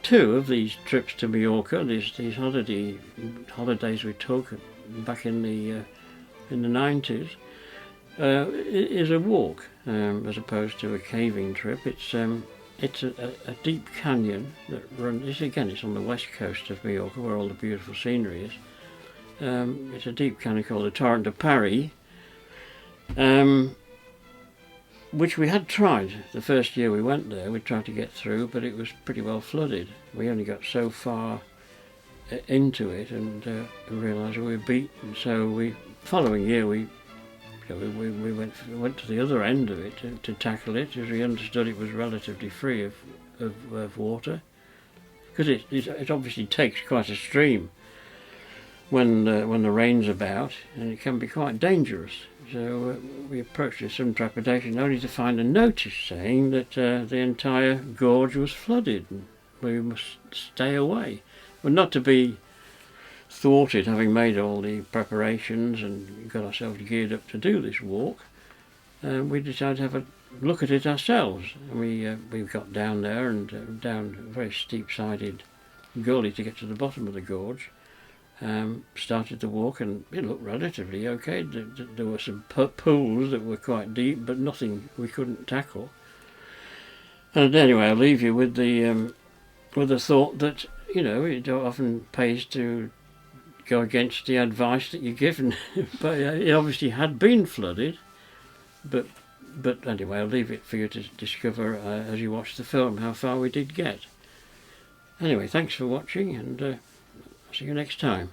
two of these trips to Majorca, these holidays we took back in the 90s, is a walk as opposed to a caving trip. It's a deep canyon that runs. It's on the west coast of Majorca, where all the beautiful scenery is. It's a deep canyon called the Torrente de Pareis, which we had tried the first year we went there. We tried to get through, but it was pretty well flooded. We only got so far into it and realised we were beaten. So following year we went to the other end of it to tackle it, as we understood it was relatively free of water, because it obviously takes quite a stream when the rain's about, and it can be quite dangerous. So we approached it with some trepidation, only to find a notice saying that the entire gorge was flooded and we must stay away. Well, not to be thwarted, having made all the preparations and got ourselves geared up to do this walk, we decided to have a look at it ourselves. And we got down there and down a very steep-sided gully to get to the bottom of the gorge. Started the walk, and it looked relatively okay. There were some pools that were quite deep, but nothing we couldn't tackle. And anyway, I'll leave you with the thought that, you know, it often pays to go against the advice that you're given. But it obviously had been flooded. But anyway, I'll leave it for you to discover as you watch the film how far we did get. Anyway, thanks for watching, and see you next time.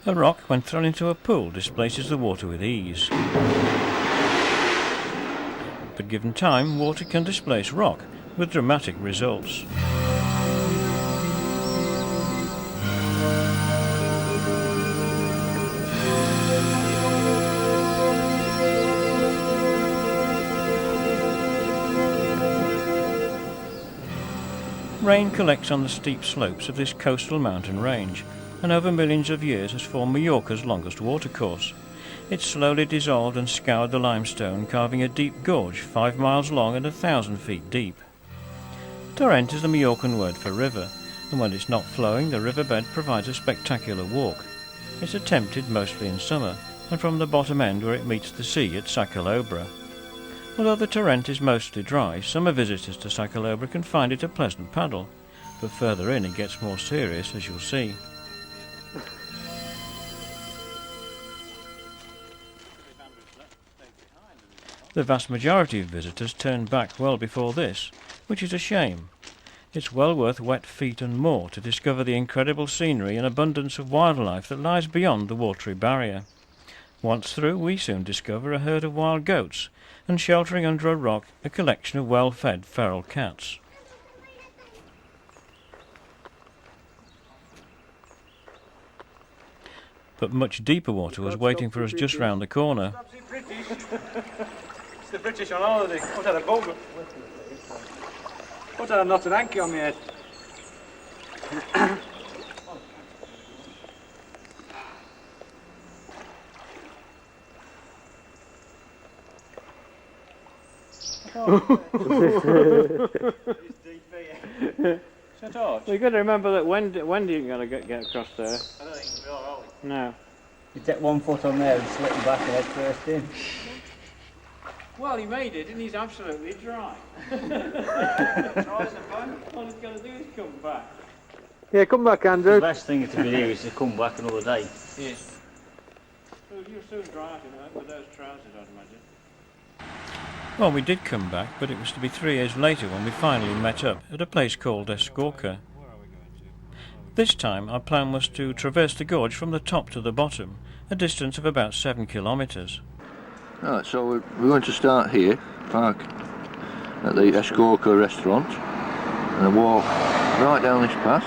A rock, when thrown into a pool, displaces the water with ease. But given time, water can displace rock, with dramatic results. Rain collects on the steep slopes of this coastal mountain range, and over millions of years has formed Majorca's longest watercourse. It slowly dissolved and scoured the limestone, carving a deep gorge 5 miles long and 1,000 feet deep. Torrent is the Majorcan word for river, and when it's not flowing, the riverbed provides a spectacular walk. It's attempted mostly in summer, and from the bottom end where it meets the sea at Sa Callobra. Although the Torrent is mostly dry, summer visitors to Sa Callobra can find it a pleasant paddle, but further in it gets more serious, as you'll see. The vast majority of visitors turned back well before this, which is a shame. It's well worth wet feet and more to discover the incredible scenery and abundance of wildlife that lies beyond the watery barrier. Once through, we soon discover a herd of wild goats, and sheltering under a rock, a collection of well-fed feral cats. But much deeper water was waiting for us just round the corner. It's the British on holiday. What had a boat? What had a knot of anchor on my head? You've got to remember that Wendy ain't going to get across there. I don't think it'll be alright. No. You take 1 foot on there and slip your back and head first in. Well, he made it, and he's absolutely dry. All he's got to do is come back. Yeah, come back, Andrew. The best thing to be here is to come back another day. Yes. Well, you're soon dry out, you know, with those trousers, I'd imagine. Well, we did come back, but it was to be 3 years later when we finally met up at a place called Escorca. This time our plan was to traverse the gorge from the top to the bottom, a distance of about 7 kilometres. Right, so we're going to start here, park at the Escorca restaurant, and then walk right down this path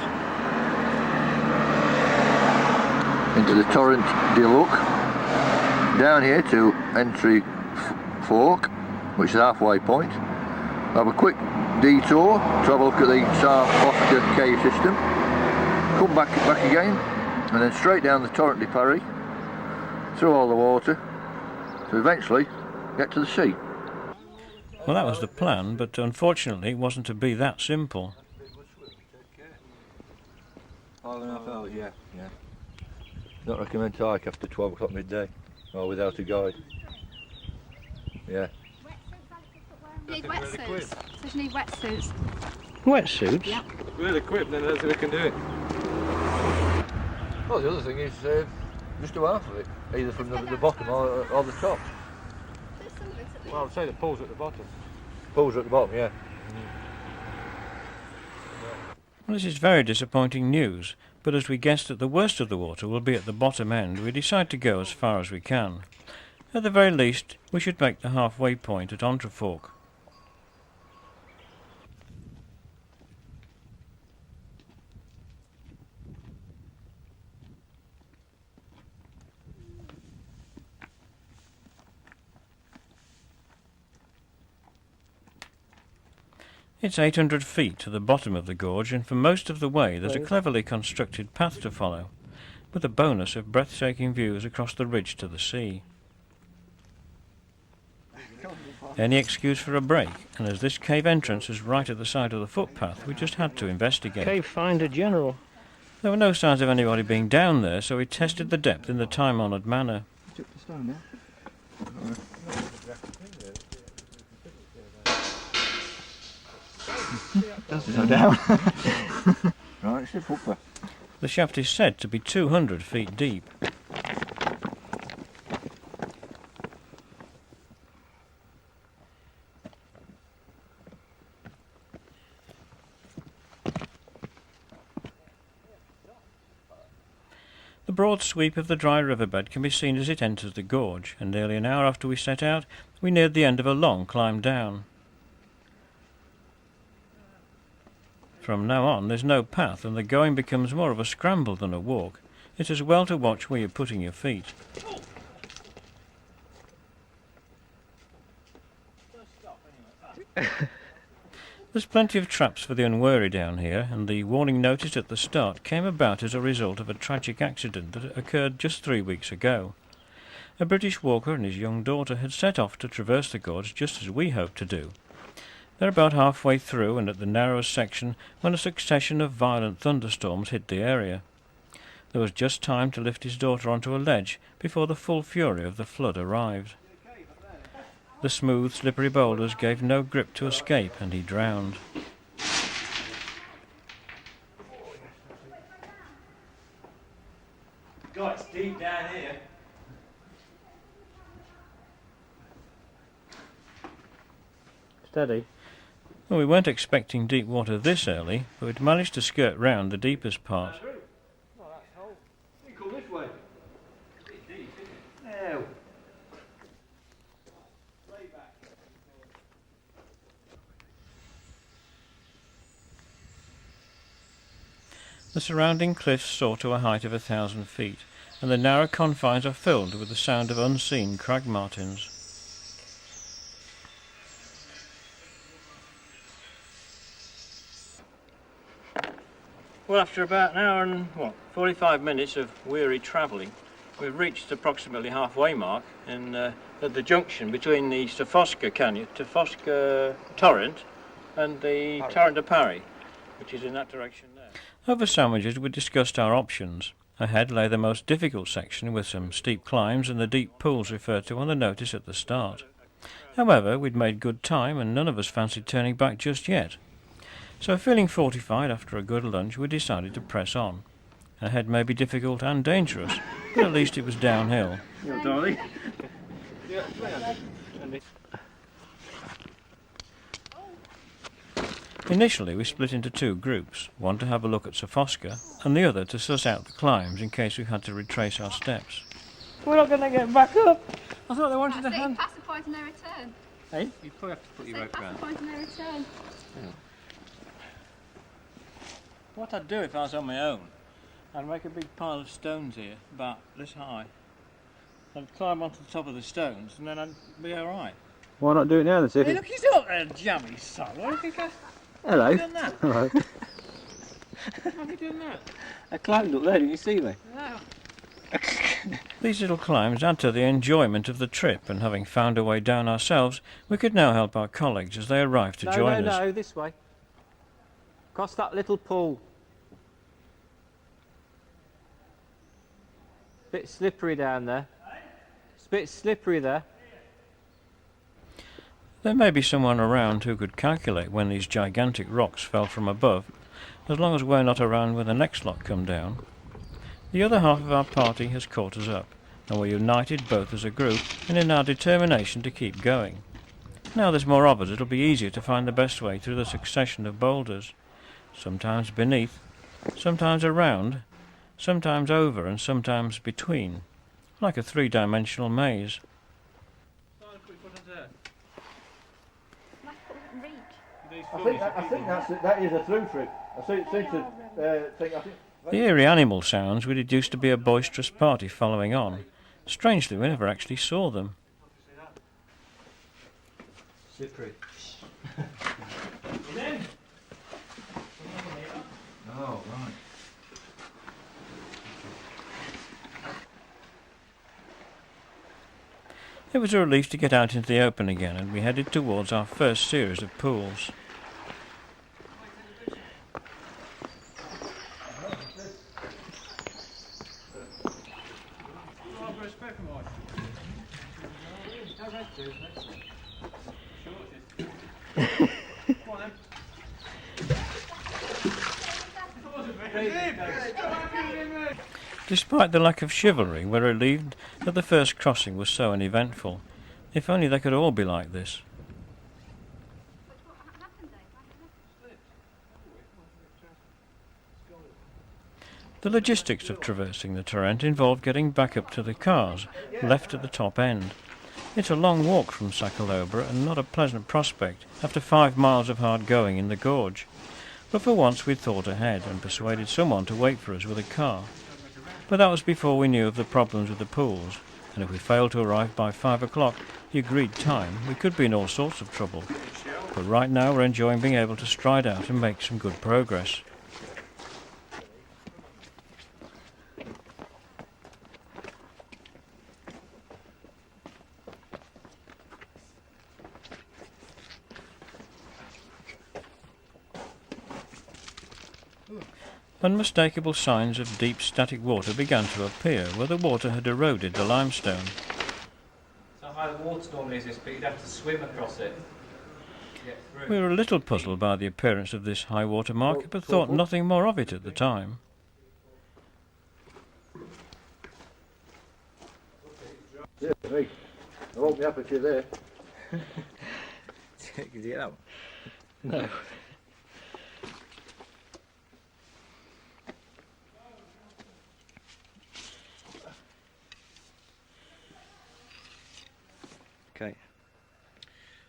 into the Torrent de down here to Entreforc, which is the halfway point. We'll have a quick detour to have a look at the Sa Callobra cave system, come back again, and then straight down the Torrente de Pareis, through all the water, to eventually get to the sea. Well, that was the plan, but unfortunately it wasn't to be that simple. 5.5 hours, yeah. Not recommend to hike after 12 o'clock midday, or without a guide. Yeah. You need wetsuits. So you need wetsuits. Wetsuits? Yeah. We're equipped, then that's we can do it. Well, the other thing is just do half of it, either from the bottom or the top. Well, I'd say the pool's at the bottom. Pools are at the bottom, yeah. Well, this is very disappointing news, but as we guessed that the worst of the water will be at the bottom end, we decide to go as far as we can. At the very least, we should make the halfway point at Entreforc. It's 800 feet to the bottom of the gorge, and for most of the way there's a cleverly constructed path to follow, with a bonus of breathtaking views across the ridge to the sea. Any excuse for a break, and as this cave entrance is right at the side of the footpath, we just had to investigate. Cave Finder General. There were no signs of anybody being down there, so we tested the depth in the time-honoured manner. Took the stone there. Doesn't go down. Right, it's a footpath. The shaft is said to be 200 feet deep. The broad sweep of the dry riverbed can be seen as it enters the gorge, and nearly an hour after we set out, we neared the end of a long climb down. From now on there's no path, and the going becomes more of a scramble than a walk. It's as well to watch where you're putting your feet. There's plenty of traps for the unwary down here, and the warning notice at the start came about as a result of a tragic accident that occurred just 3 weeks ago. A British walker and his young daughter had set off to traverse the gorge just as we hoped to do. They're about halfway through and at the narrowest section when a succession of violent thunderstorms hit the area. There was just time to lift his daughter onto a ledge before the full fury of the flood arrived. The smooth, slippery boulders gave no grip to escape, and he drowned. God, it's deep down here. Steady. Well, we weren't expecting deep water this early, but we'd managed to skirt round the deepest part. You come this way. It's deep, isn't it? No. The surrounding cliffs soar to a height of 1,000 feet, and the narrow confines are filled with the sound of unseen crag martins. Well, after about an hour and 45 minutes of weary travelling, we've reached approximately halfway mark at the junction between the Sa torrent and the Torrente de Pareis, which is in that direction there. Over sandwiches we discussed our options. Ahead lay the most difficult section with some steep climbs and the deep pools referred to on the notice at the start. However, we'd made good time and none of us fancied turning back just yet. So feeling fortified after a good lunch, we decided to press on. Ahead may be difficult and dangerous, but at least it was downhill. Darling. Initially we split into two groups, one to have a look at Sa and the other to suss out the climbs in case we had to retrace our steps. We're not going to get back up. I thought they wanted to hand. Past the point of no return. Hey? You probably have to put your rope Past round. the point of no return. What I'd do if I was on my own, I'd make a big pile of stones here, about this high. I'd climb onto the top of the stones and then I'd be alright. Why not do it now then? See if Hey, it- look, he's up there, jammy son. What do you think? Hello. Have you done that? Hello. How have you done that? I climbed up there, didn't you see me? No. These little climbs add to the enjoyment of the trip, and having found a way down ourselves, we could now help our colleagues as they arrived to join us. No, this way. Across that little pool. Bit slippery down there. It's a bit slippery there. There may be someone around who could calculate when these gigantic rocks fell from above, as long as we're not around when the next lot come down. The other half of our party has caught us up, and we're united both as a group and in our determination to keep going. Now there's more of us, it'll be easier to find the best way through the succession of boulders, sometimes beneath, sometimes around, sometimes over and sometimes between, like a three-dimensional maze. Like reach. that is a through trip. I think The eerie animal sounds we deduced to be a boisterous party following on. Strangely, we never actually saw them. Slippery. Oh, right. It was a relief to get out into the open again, and we headed towards our first series of pools. Despite the lack of chivalry, we're relieved that the first crossing was so uneventful. If only they could all be like this. The logistics of traversing the Torrent involved getting back up to the cars, left at the top end. It's a long walk from Sa Callobra and not a pleasant prospect after 5 miles of hard going in the gorge. But for once we'd thought ahead and persuaded someone to wait for us with a car. But that was before we knew of the problems with the pools, and if we failed to arrive by 5 o'clock, the agreed time, we could be in all sorts of trouble. But right now we're enjoying being able to stride out and make some good progress. Unmistakable signs of deep static water began to appear where the water had eroded the limestone. So high the water normally is this, but you'd have to swim across it to get through. We were a little puzzled by the appearance of this high water mark, but thought nothing more of it at the time. Yeah, me. I won't be happy if you're there. Did you get that one? No. Okay.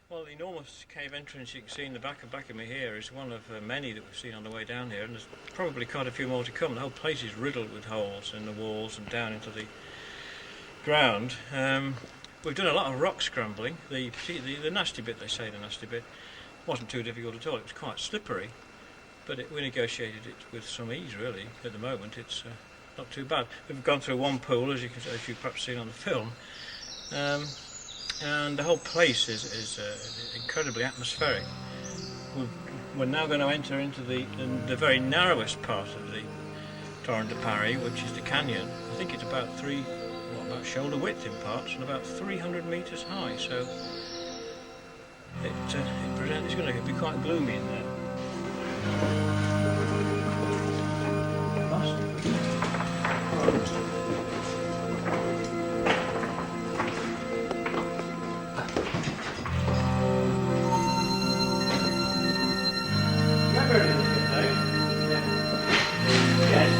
Well, the enormous cave entrance you can see in the back of me here is one of many that we've seen on the way down here, and there's probably quite a few more to come. The whole place is riddled with holes in the walls and down into the ground. We've done a lot of rock scrambling. The nasty bit, they say the nasty bit, wasn't too difficult at all. It was quite slippery, but we negotiated it with some ease really. At the moment it's not too bad. We've gone through one pool, as you've perhaps seen on the film, and the whole place is incredibly atmospheric. We're now going to enter into the very narrowest part of the Torrente de Pareis, which is the canyon. I think it's about about shoulder width in parts and about 300 metres high, so it's going to be quite gloomy in there. Yes,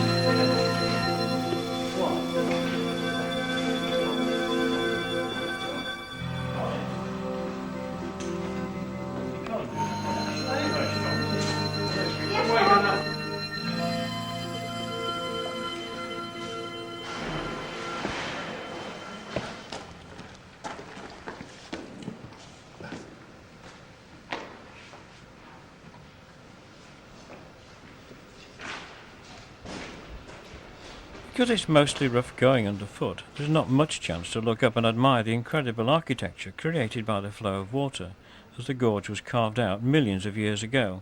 Because it's mostly rough going underfoot, there's not much chance to look up and admire the incredible architecture created by the flow of water, as the gorge was carved out millions of years ago.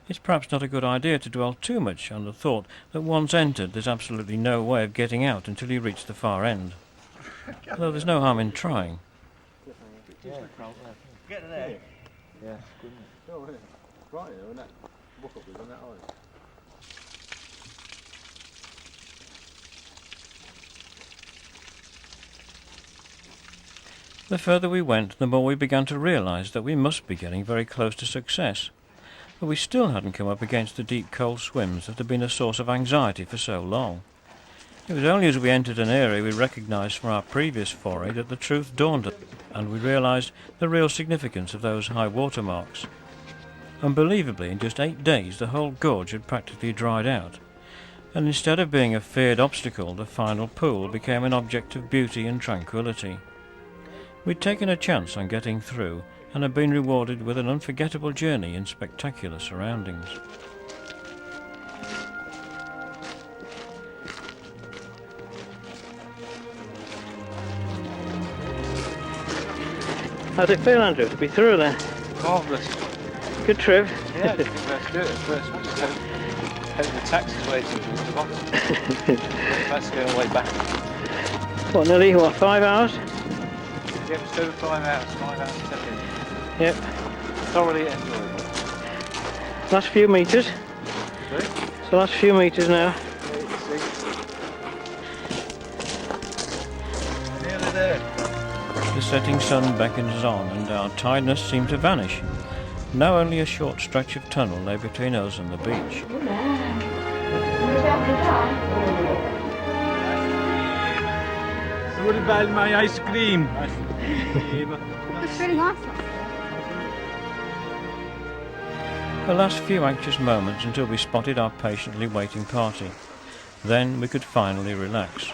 It's perhaps not a good idea to dwell too much on the thought that once entered there's absolutely no way of getting out until you reach the far end. Although there's no harm in trying. Get there. Yeah. Oh, yeah. Right, isn't it? Walk up with that, aren't you? The further we went, the more we began to realise that we must be getting very close to success. But we still hadn't come up against the deep cold swims that had been a source of anxiety for so long. It was only as we entered an area we recognised from our previous foray that the truth dawned on us, and we realised the real significance of those high water marks. Unbelievably, in just 8 days the whole gorge had practically dried out, and instead of being a feared obstacle, the final pool became an object of beauty and tranquillity. We'd taken a chance on getting through, and had been rewarded with an unforgettable journey in spectacular surroundings. How'd it feel, Andrew, to be through there? Marvellous. Good trip. Yeah, let's do it at first. We just hope the taxi's waiting for us at the bottom. That's going all the way back. What, nearly, 5 hours? Yeah, just over 5 hours, 5 hours 10 minutes. Yep. Thoroughly enjoyable. Last few metres. Sorry? It's the last few metres now. Nearly there. The setting sun beckons us on, and our tiredness seemed to vanish. Now only a short stretch of tunnel lay between us and the beach. What about my ice cream? It's really nice. The last few anxious moments until we spotted our patiently waiting party. Then we could finally relax.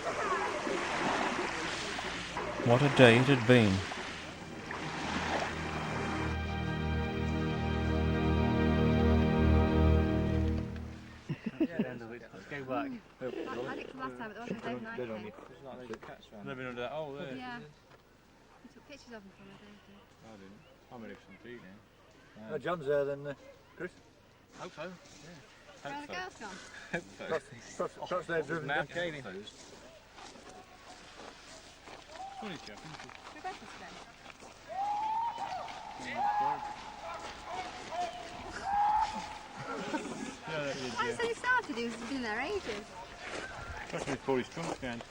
What a day it had been. Let's go back. I had it from last time, but there wasn't overnight. Living under that hole there. Yeah. We took pictures of them from it. I didn't. I'm ready for some tea now. John's there then, Chris. Hope so. Yeah. Where are the girls gone? Hope so. Perhaps they've driven Now down. caving. Funny chap. Rebecca's today. Yeah, that is, I said he started, he's been there ages. Trust me before his trunk down.